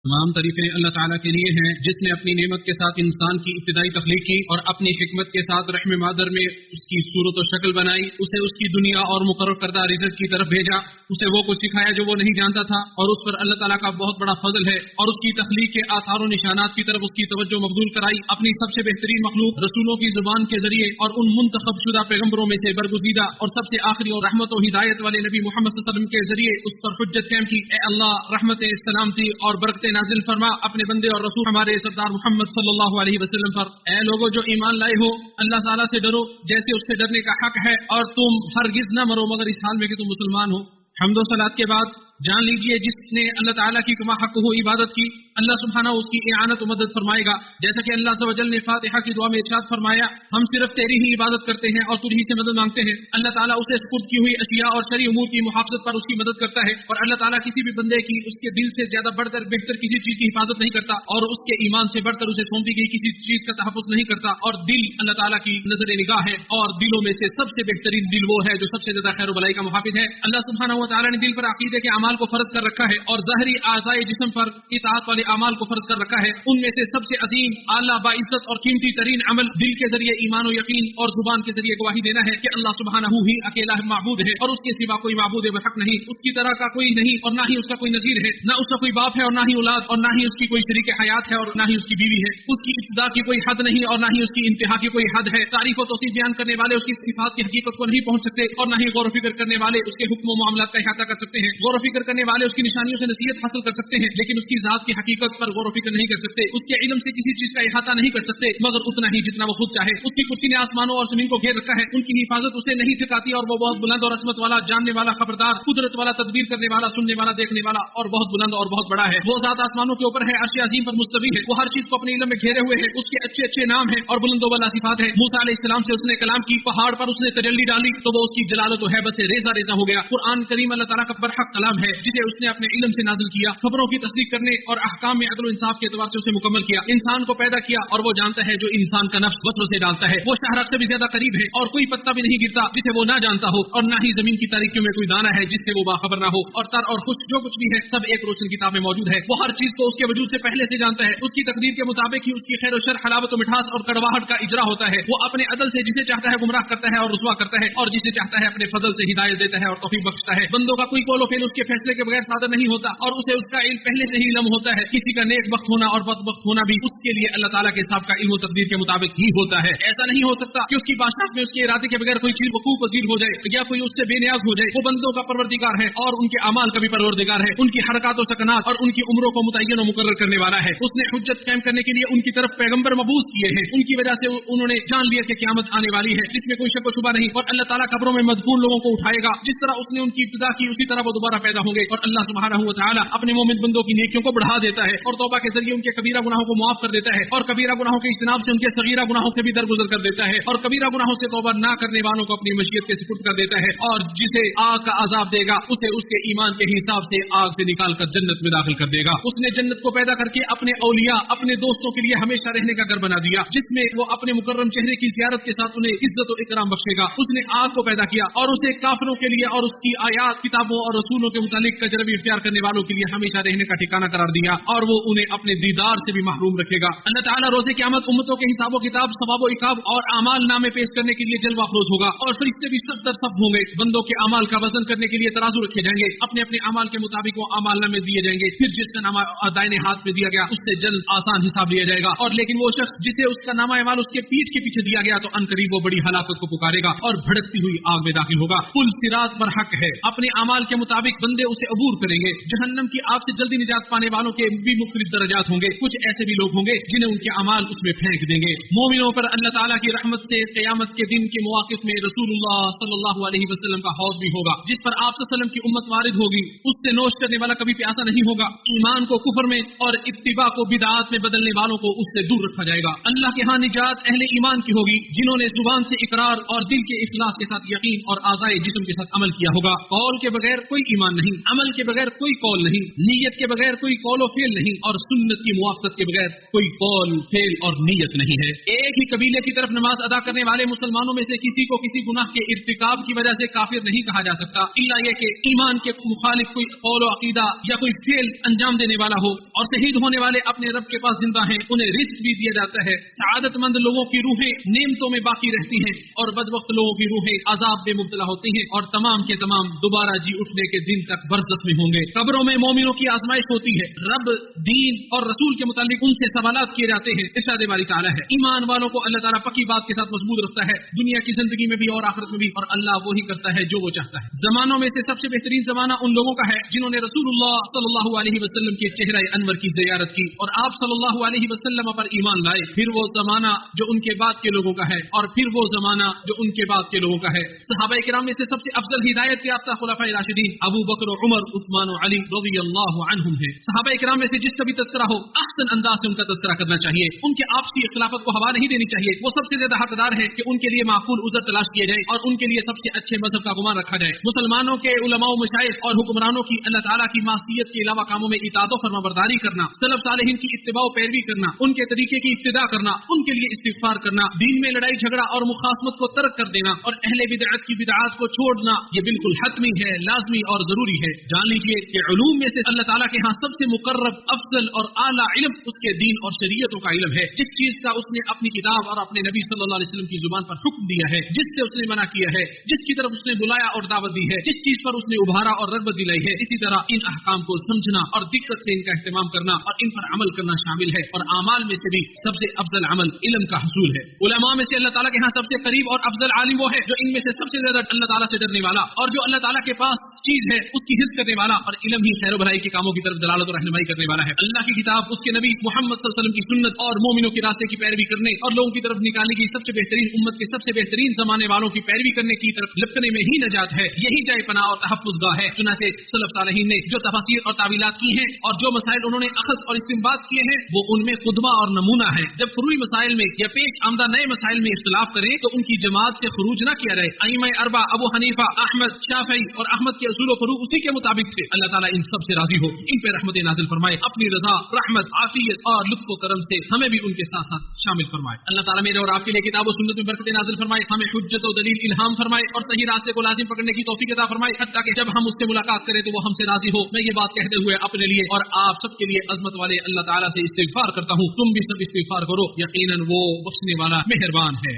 تمام تعریفیں اللہ تعالیٰ کے لیے ہیں جس نے اپنی نعمت کے ساتھ انسان کی ابتدائی تخلیق کی اور اپنی حکمت کے ساتھ رحم مادر میں اس کی صورت و شکل بنائی، اسے اس کی دنیا اور مقرر کردہ رزق کی طرف بھیجا، اسے وہ کچھ سکھایا جو وہ نہیں جانتا تھا، اور اس پر اللہ تعالیٰ کا بہت بڑا فضل ہے، اور اس کی تخلیق کے آثار و نشانات کی طرف اس کی توجہ مبذول کرائی، اپنی سب سے بہترین مخلوق رسولوں کی زبان کے ذریعے اور ان منتخب شدہ پیغمبروں میں سے برگزیدہ اور سب سے آخری اور رحمت و ہدایت والے نبی محمد صلی اللہ علیہ وسلم کے ذریعے اس پر حجت قائم کی۔ اے اللہ، رحمت، سلامتی اور برکت نازل فرما اپنے بندے اور رسول ہمارے سردار محمد صلی اللہ علیہ وسلم پر۔ اے لوگوں جو ایمان لائے ہو، اللہ تعالیٰ سے ڈرو جیسے اس سے ڈرنے کا حق ہے، اور تم ہرگز نہ مرو مگر اس حال میں کہ تم مسلمان ہو۔ حمد و صلات کے بعد جان لیجئے جس نے اللہ تعالیٰ کی کما حق ہو عبادت کی، اللہ سبحانہ اس کی اعانت و مدد فرمائے گا، جیسا کہ اللہ عز و جل نے فاتحہ کی دعا میں ارشاد فرمایا، ہم صرف تیری ہی عبادت کرتے ہیں اور تجھ ہی سے مدد مانگتے ہیں۔ اللہ تعالیٰ اسے سپرد کی ہوئی اشیاء اور شرعی امور کی محافظت پر اس کی مدد کرتا ہے، اور اللہ تعالیٰ کسی بھی بندے کی اس کے دل سے زیادہ بڑھ کر بہتر کسی چیز کی حفاظت نہیں کرتا، اور اس کے ایمان سے بڑھ کر اسے سونپی گئی کسی چیز کا تحفظ نہیں کرتا، اور دل اللہ تعالیٰ کی نظر نگاہ ہے، اور دلوں میں سے سب سے بہترین دل وہ ہے جو سب سے زیادہ خیر و بلائی کا محافظ ہے۔ اللہ سبحانہ و تعالیٰ نے دل پر عقیدے کے اعمال کو فرض کر رکھا ہے اور ظاہری اعضائے جسم پر اطاعت والے اعمال کو فرض کر رکھا ہے۔ ان میں سے سب سے عظیم، اعلیٰ، باعزت اور قیمتی ترین عمل دل کے ذریعے ایمان و یقین اور زبان کے ذریعے گواہی دینا ہے کہ اللہ سبحانہ ہی اکیلا معبود ہے اور اس کے سوا کوئی معبود برحق نہیں، اس کی طرح کا کوئی نہیں اور نہ ہی اس کا کوئی نظیر ہے، نہ اس کا کوئی باپ ہے اور نہ ہی اولاد، اور نہ ہی اس کی کوئی شریک حیات ہے اور نہ ہی اس کی بیوی ہے، اس کی ابتدا کی کوئی حد نہیں اور نہ ہی اس کی انتہا کی کوئی حد ہے۔ تعریف و توصیف بیان کرنے والے اس کی صفات کی حقیقت کو نہیں پہنچ سکتے، اور نہ ہی غور و فکر کرنے والے اس کے حکم و معاملات کا احاطہ کر سکتے ہیں۔ غور و فکر کرنے والے اس کی نشانیوں سے نصیحت حاصل کر سکتے ہیں، لیکن اس کی ذات کی حقیقت پر غور و فکر نہیں کر سکتے، اس کے علم سے کسی چیز کا احاطہ نہیں کر سکتے مگر اتنا ہی جتنا وہ خود چاہے۔ اس کی کرسی نے آسمانوں اور زمین کو گھیر رکھا ہے، ان کی حفاظت اسے نہیں ٹھکاتی، اور وہ بہت بلند اور عظمت والا، جاننے والا، خبردار، قدرت والا، تدبیر کرنے والا، سننے والا، دیکھنے والا اور بہت بلند اور بہت بڑا ہے۔ وہ ذات آسمانوں کے اوپر ہے، عرش عظیم پر مستوی ہے، وہ ہر چیز کو اپنے علم میں گھیرے ہوئے ہے، اس کے اچھے اچھے نام ہیں اور بلند و بالا صفات ہے۔ موسیٰ علیہ السلام سے اس نے کلام کی، پہاڑ پر اس نے تجلی ڈالی تو وہ اس کی جلالت و ہیبت سے ریزہ ریزہ ہو گیا۔ قرآن کریم اللہ تعالیٰ کا برحق کلام ہے جسے اس نے اپنے علم سے نازل کیا، خبروں کی تصدیق کرنے اور احکام میں عدل و انصاف کے اعتبار سے اسے مکمل کیا۔ انسان کو پیدا کیا اور وہ جانتا ہے جو انسان کا نفس وسوسے ڈالتا ہے، وہ شہرک سے بھی زیادہ قریب ہے، اور کوئی پتا بھی نہیں گرتا جسے وہ نہ جانتا ہو، اور نہ ہی زمین کی تاریکیوں میں کوئی دانہ ہے جس سے وہ باخبر نہ ہو، اور تر اور خشک جو کچھ بھی ہے سب ایک روشن کتاب میں موجود ہے۔ وہ ہر چیز کو اس کے وجود سے پہلے سے جانتا ہے، اس کی تقدیر کے مطابق ہی اس کی خیر و شر، حلاوت و مٹھاس اور کڑواہٹ کا اجرا ہوتا ہے۔ وہ اپنے عدل سے جسے چاہتا ہے گمراہ کرتا ہے اور رسوا کرتا ہے، اور جسے چاہتا ہے اپنے فضل سے ہدایت دیتا ہے اور توفیق بخشتا ہے۔ بندوں کا کوئی قول و فعل اس کے فیصلے کے بغیر صادر نہیں ہوتا، اور اسے اس کا علم پہلے سے ہی علم ہوتا ہے۔ کسی کا نیک بخت ہونا اور بدبخت ہونا بھی اس کے لیے اللہ تعالیٰ کے حساب کا علم و تقدیر کے مطابق ہی ہوتا ہے۔ ایسا نہیں ہو سکتا کہ اس کی بادشاہت میں اس کے ارادے کے بغیر کوئی چیز وقوع پذیر ہو جائے یا کوئی اس سے بے نیاز ہو جائے۔ وہ بندوں کا پروردگار ہے اور ان کے اعمال کا بھی پروردگار ہے، ان کی حرکات و سکنات اور ان کی عمروں کو متعین و مقرر کرنے والا ہے۔ اس نے حجت قائم کرنے کے لیے ان کی طرف پیغمبر مبعوث کیے ہیں، ان کی وجہ سے انہوں نے جان لیا کہ قیامت آنے والی ہے جس میں کوئی شک و شبہ نہیں، اور اللہ تعالیٰ قبروں میں مدفون لوگوں کو اٹھائے گا، جس طرح اس نے ان کی ابتدا کی اسی طرح وہ دوبارہ پیدا ہوں گے، اور اللہ سبحانہ و تعالیٰ اپنے مومن بندوں کی نیکیوں کو بڑھا دیتا ہے اور توبہ کے ذریعے ان کے کبیرہ گناہوں کو معاف کر دیتا ہے، اور کبیرہ گناہوں کے اجتناب سے ان کے صغیرہ گناہوں سے بھی درگزر کر دیتا ہے، اور کبیرہ گناہوں سے توبہ نہ کرنے والوں کو اپنی مشیت کے سپرد کر دیتا ہے، اور جسے آگ کا عذاب دے گا اسے اس کے ایمان کے حساب سے آگ سے نکال کر جنت میں داخل کر دے گا۔ اس نے جنت کو پیدا کر کے اپنے اولیاء، اپنے دوستوں کے لیے ہمیشہ رہنے کا گھر بنا دیا، جس میں وہ اپنے مکرم چہرے کی زیارت کے ساتھ انہیں عزت و اکرام بخشے گا۔ اس نے آگ کو پیدا کیا اور اسے کافروں کے لیے اور اس کی آیات، کتابوں اور رسولوں کے متعلق تجربی اختیار کرنے والوں کے لیے ہمیشہ رہنے کا ٹھکانہ قرار دیا، اور وہ انہیں اپنے دیدار سے بھی محروم رکھے گا۔ اللہ تعالیٰ روز قیامت امتوں کے حساب و کتاب، ثواب و عقاب اور اعمال نامے پیش کرنے کے لیے جلوہ افروز ہوگا، اور فرشتے بھی صف در صف ہوں گے۔ بندوں کے اعمال کا وزن کرنے کے لیے ترازو رکھے جائیں گے، اپنے اپنے اعمال کے مطابق وہ اعمال نامے دیے جائیں گے، پھر جس کا نامہ دائنے ہاتھ میں دیا گیا اس سے جلد آسان حساب لیا جائے گا، اور لیکن وہ شخص جسے اس کا نامہ اعمال اس کے پیٹھ کے پیچھے دیا گیا تو ان قریب وہ بڑی ہلاکت کو پکارے گا اور بھڑکتی ہوئی آگ میں داخل ہوگا۔ پل صراط پر حق ہے، اپنے اعمال کے مطابق بندے اسے عبور کریں گے۔ جہنم کی آگ سے جلدی نجات پانے والوں کے بھی مختلف درجات ہوں گے، کچھ ایسے بھی لوگ ہوں گے جنہیں ان کے اعمال اس میں پھینک دیں گے۔ مومنوں پر اللہ تعالیٰ کی رحمت سے قیامت کے دن کے مواقف میں رسول اللہ صلی اللہ علیہ وسلم کا حوض بھی ہوگا، جس پر آپ صلی اللہ علیہ وسلم کی امت وارد ہوگی، اس سے نوش کرنے والا کبھی پیاسا نہیں ہوگا۔ ایمان کو کفر میں اور اتباع کو بدعات میں بدلنے والوں کو اس سے دور رکھا جائے گا۔ اللہ کے ہاں نجات اہل ایمان کی ہوگی جنہوں نے زبان سے اقرار اور دل کے اخلاص کے ساتھ یقین اور اعضائے جسم کے ساتھ عمل کیا ہوگا۔ قول کے بغیر کوئی ایمان نہیں۔ نہیں, عمل کے بغیر کوئی قول نہیں, نیت کے بغیر کوئی قول و فعل نہیں, اور سنت کی موافقت کے بغیر کوئی قول فعل اور نیت نہیں ہے. ایک ہی قبیلے کی طرف نماز ادا کرنے والے مسلمانوں میں سے کسی کو کسی گناہ کے ارتکاب کی وجہ سے کافر نہیں کہا جا سکتا, الا یہ کہ ایمان کے مخالف کوئی قول و عقیدہ یا کوئی فعل انجام دینے والا ہو. اور شہید ہونے والے اپنے رب کے پاس زندہ ہیں, انہیں رزق بھی دیا جاتا ہے. سعادت مند لوگوں کی روحیں نعمتوں میں باقی رہتی ہیں, اور بدبخت لوگوں کی روحیں عذاب میں مبتلا ہوتی ہیں, اور تمام کے تمام دوبارہ جی اٹھنے کے دن تک برزخ میں ہوں گے. قبروں میں مومنوں کی آزمائش ہوتی ہے, رب, دین اور رسول کے متعلق ان سے سوالات کیے جاتے ہیں. ارشاد باری تعالیٰ ہے, ایمان والوں کو اللہ تعالیٰ پکی بات کے ساتھ مضبوط رکھتا ہے, دنیا کی زندگی میں بھی اور آخرت میں بھی, اور اللہ وہی کرتا ہے جو وہ چاہتا ہے. زمانوں میں سے سب سے بہترین زمانہ ان لوگوں کا ہے جنہوں نے رسول اللہ صلی اللہ علیہ وسلم کے چہرہ انور کی زیارت کی اور آپ صلی اللہ علیہ وسلم پر ایمان لائے. پھر وہ زمانہ جو ان کے بعد کے لوگوں کا ہے, اور پھر وہ زمانہ جو ان کے بعد کے لوگوں کا ہے. صحابہ کرام میں سے سب سے افضل ہدایت یافتہ خلفائے راشدین ابو بکر و عمر, عثمان و علی رضی اللہ عنہم ہیں. صحابہ کرام میں سے جس کا بھی تذکرہ ہو, احسن انداز سے ان کا تذکرہ کرنا چاہیے. ان کے آپسی اختلافات کو ہوا نہیں دینی چاہیے. وہ سب سے زیادہ حقدار ہیں کہ ان کے لیے معقول عذر تلاش کیے جائے, اور ان کے لیے سب سے اچھے مذہب کا گمان رکھا جائے. مسلمانوں کے علماء و مشائخ اور حکمرانوں کی اللہ تعالیٰ کی معصیت کے علاوہ کاموں میں اطاعت و فرمانبرداری کرنا, سلف صالحین کی اتباع و پیروی کرنا, ان کے طریقے کی ابتداء کرنا, ان کے لیے استغفار کرنا, دین میں لڑائی جھگڑا اور مخاصمت کو ترک کر دینا, اور اہل بدعت کی بدعات کو چھوڑنا, یہ بالکل حتمی ہے, لازمی اور ضروری ہے. جان لیجیے کہ علوم میں سے اللہ تعالیٰ کے ہاں سب سے مقرب, افضل اور اعلیٰ علم اس کے دین اور شریعتوں کا علم ہے. جس چیز کا اس نے اپنی کتاب اور اپنے نبی صلی اللہ علیہ وسلم کی زبان پر حکم دیا ہے, جس سے اس نے منع کیا ہے, جس کی طرف اس نے بلایا اور دعوت دی ہے, جس چیز پر اس نے ابھارا اور رغبت دلائی ہے, اسی طرح ان احکام کو سمجھنا اور دقت سے ان کا اہتمام کرنا اور ان پر عمل کرنا شامل ہے. اور اعمال میں سے بھی سب سے افضل عمل علم کا حصول ہے. علماء میں سے اللہ تعالیٰ کے ہاں سب سے قریب اور افضل عالم وہ ہے جو ان میں سے سب سے زیادہ اللہ تعالیٰ سے ڈرنے والا, اور جو اللہ تعالیٰ کے پاس چیز ہے اس کی حفظ کرنے والا, اور علم ہی خیر و بھلائی کے کاموں کی طرف دلالت اور رہنمائی کرنے والا ہے. اللہ کی کتاب, اس کے نبی محمد صلی اللہ علیہ وسلم کی سنت اور مومنوں کے راستے کی پیروی کرنے اور لوگوں کی طرف نکالنے کی سب سے بہترین امت کے سب سے بہترین زمانے والوں کی پیروی کرنے کی طرف لپکنے میں ہی نجات ہے. یہی جائے پناہ اور تحفظ گاہ ہے. چنانچہ سلف صالحین نے جو تفاسیر اور تعویلات کی ہیں اور جو مسائل انہوں نے اخذ اور استنباط کیے ہیں, وہ ان میں قدوہ اور نمونہ ہے. جب فروعی مسائل میں یا پیش آمدہ نئے مسائل میں اختلاف کریں تو ان کی جماعت سے خروج نہ کیا رہے. ائمہ اربعہ ابو حنیفہ, احمد, شافعی اور احمد کے اصول و فروع اسی کے مطابق تھے. اللہ تعالیٰ ان سب سے راضی ہو, ان پہ رحمت نازل فرمائے, اپنی رضا, رحمت, عافیت اور لطف و کرم سے ہمیں بھی ان کے ساتھ ساتھ شامل فرمائے. اللہ تعالیٰ میرے اور آپ کے لیے کتاب و سنت میں برکت نازل فرمائے, ہمیں حجت و دلیل الہام فرمائے, اور صحیح راستے کو لازم پکڑنے کی توفیق عطا فرمائے, حتیٰ کہ جب ہم اس سے ملاقات کریں تو وہ ہم سے راضی ہو. میں یہ بات کہتے ہوئے اپنے لیے اور آپ سب کے لیے عظمت والے اللہ تعالیٰ سے استغفار کرتا ہوں. تم بھی سب استغفار کرو, یقیناً وہ بخشنے والا مہربان ہے.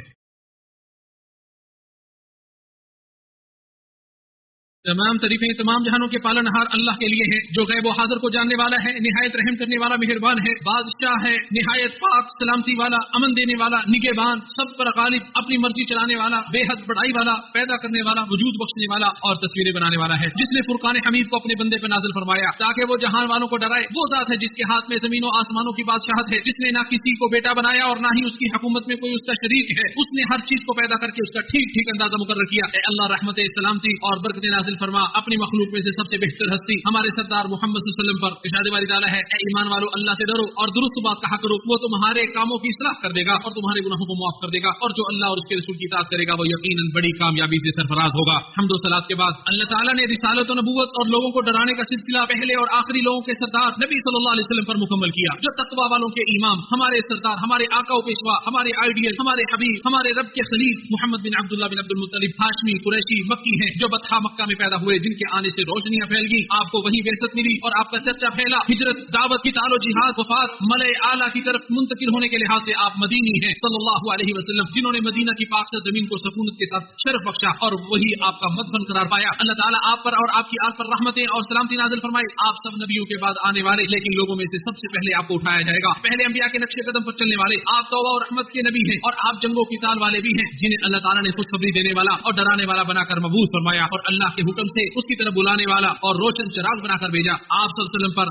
تمام تعریفیں تمام جہانوں کے پالنہار اللہ کے لیے ہیں, جو غیب و حاضر کو جاننے والا ہے, نہایت رحم کرنے والا مہربان ہے, بادشاہ ہے, نہایت پاک سلامتی والا, امن دینے والا, نگہبان, سب پر غالب, اپنی مرضی چلانے والا, بے حد بڑائی والا, پیدا کرنے والا, وجود بخشنے والا اور تصویریں بنانے والا ہے. جس نے فرقان حمید کو اپنے بندے پہ نازل فرمایا تاکہ وہ جہان والوں کو ڈرائے. وہ ذات ہے جس کے ہاتھ میں زمین و آسمانوں کی بادشاہت ہے, جس نے نہ کسی کو بیٹا بنایا اور نہ ہی اس کی حکومت میں کوئی اس کا شریک ہے. اس نے ہر چیز کو پیدا کر کے اس کا ٹھیک ٹھیک اندازہ مقرر کیا. اے اللہ, رحمت, سلامتی اور برکت نازل فرما اپنی مخلوق میں سے سب سے بہتر ہستی ہمارے سردار محمد صلی اللہ علیہ وسلم پر. ارشاد باری تعالیٰ ہے, اے ایمان والو, اللہ سے ڈرو اور درست بات کہا کرو, وہ تمہارے کاموں کی اصلاح کر دے گا اور تمہارے گناہوں کو معاف کر دے گا, اور جو اللہ اور اس کے رسول کی اطاعت کرے گا وہ یقیناً بڑی کامیابی سے سرفراز ہوگا. حمد و صلات کے بعد اللہ تعالیٰ نے رسالت و نبوت اور لوگوں کو ڈرانے کا سلسلہ پہلے اور آخری لوگوں کے سردار نبی صلی اللہ علیہ وسلم پر مکمل کیا, جو تقوی والوں کے امام, ہمارے سردار, ہمارے آقا و پیشوا, ہمارے آئیڈیل, ہمارے حبیب, ہمارے رب کے خلیل محمد بن عبداللہ بن عبد المطلب ہاشمی قریشی مکی ہیں, جو بطحا مکہ میں پیدا ہوئے, جن کے آنے سے روشنیاں پھیل گئی, آپ کو وہیں بعثت ملی اور آپ کا چرچا پھیلا. ہجرت, دعوت, قتال و جہاد, وفات, ملأ اعلیٰ کی طرف منتقل ہونے کے لحاظ سے آپ مدینی ہیں صلی اللہ علیہ وسلم, جنہوں نے مدینہ کی پاکیزہ زمین کو سکونت کے ساتھ شرف بخشا اور وہی آپ کا مدفن قرار پایا. اللہ تعالیٰ آپ پر اور آپ کی آل پر رحمتیں اور سلامتی نازل فرمائے. آپ سب نبیوں کے بعد آنے والے, لیکن لوگوں میں سے سب سے پہلے آپ کو اٹھایا جائے گا, پہلے انبیاء کے نقشے قدم پر چلنے والے. آپ توبہ اور رحمت کے نبی ہیں اور آپ جنگ و قتال والے بھی ہیں, جنہیں اللہ تعالیٰ نے خوشخبری دینے والا اور ڈرانے والا بنا کر مبعوث فرمایا اور اللہ کے حکم سے اس کی طرف بلانے والا اور روشن چراغ بنا کر بھیجا. آپ صلی اللہ علیہ وسلم پر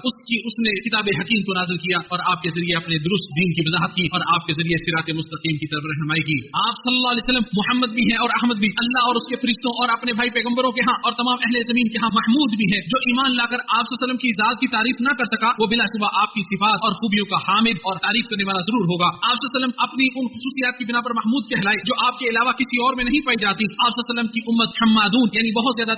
اس نے کتاب حکیم کو نازل کیا اور آپ کے ذریعے اپنے درست دین کی وضاحت کی اور آپ کے ذریعے صراط مستقیم کی طرف رہنمائی کی. آپ صلی اللہ علیہ وسلم محمد بھی ہیں اور احمد بھی, اللہ اور اس کے فرشتوں اور اپنے بھائی پیغمبروں کے ہاں اور تمام اہل زمین کے ہاں محمود بھی ہیں. جو ایمان لا کر آپ صلی اللہ علیہ وسلم کی ذات کی تعریف نہ کر سکا, وہ بلا شبہ آپ کی صفات اور خوبیوں کا حامد اور تعریف کرنے والا ضرور ہوگا. آپ صلی اللہ علیہ وسلم اپنی ان خصوصیات کی بنا پر محمود کہلائے جو آپ کے علاوہ کسی اور میں نہیں پائی جاتی. آپ صلی اللہ علیہ وسلم کی امت حمادون یعنی بہت زیادہ